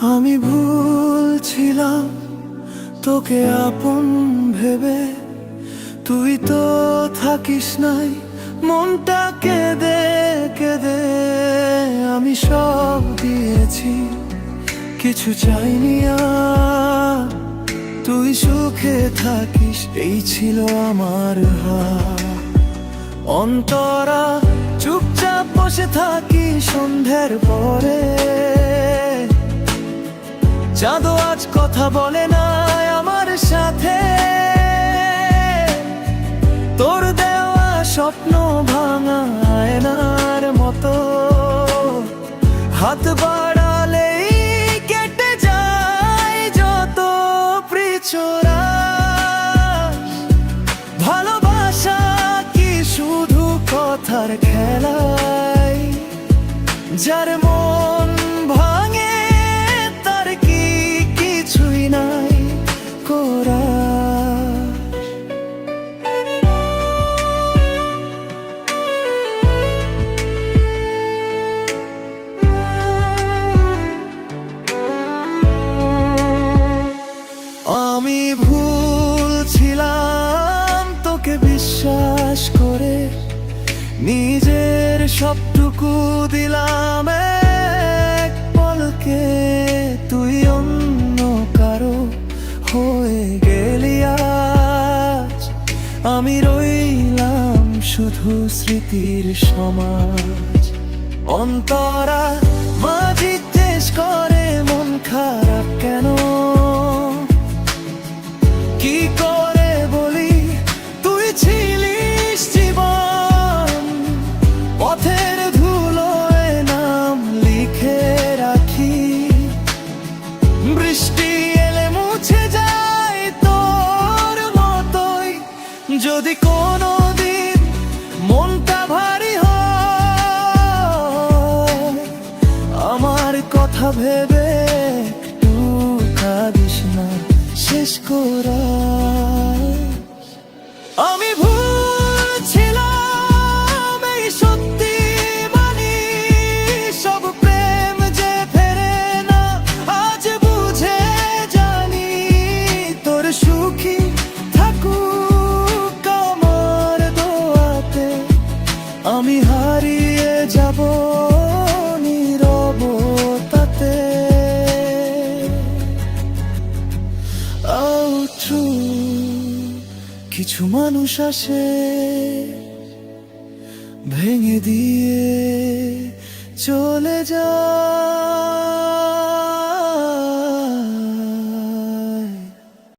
আমি ভুল ছিলাম তোকে আপন ভেবে, তুই তো থাকিস নাই মনটা কেঁদে কেঁদে। আমি সব দিয়েছি, কিছু চাইনি আর, তুই সুখে থাকিস এই ছিল আমার হাত। অন্তরা চুপচাপ বসে থাকি সন্ধ্যের পরে, চাঁদও আজ কথা বলে না আমার সাথে। তোর দেওয়া স্বপ্ন ভাঙা আয়নার মতো, হাত বাড়ালেই কেটে যায় যত প্রিচরা। ভালোবাসা কি শুধু কথার খেলাই? যার মন ভাঙে তার কি কিছুই নাই করা? আমি ভুল ছিলাম তোকে বিশ্বাস করে, নিজের সবটুকু দিলাম এক পলকে। তুই অন্য কারো হয়ে গেলি আজ, আমি রইলাম শুধু স্মৃতির সমাজ। অন্তরা মাঝি জিজ্ঞেস করে মন খারাপ কেন, কি করে বলি তুই ছিলিস জীবন। পথের ধুলোয় নাম লিখে রাখি, বৃষ্টি এলে মুছে যায় তোর মতোই। যদি কোনো দিন মনটা ভারী হয়, আমার কথা ভেবে একটু কাঁদিস না শেষ করা। আমি ভুল ছিলাম এই সত্যি মানি, সব প্রেম যে ফেরে না আজ বুঝে জানি। তোর সুখী থাকুক আমার দোয়াতে, আমি হারিয়ে যাব নীরবতাতে। কিছু মানুষ আসে ভেঙে দিয়ে চলে যায়।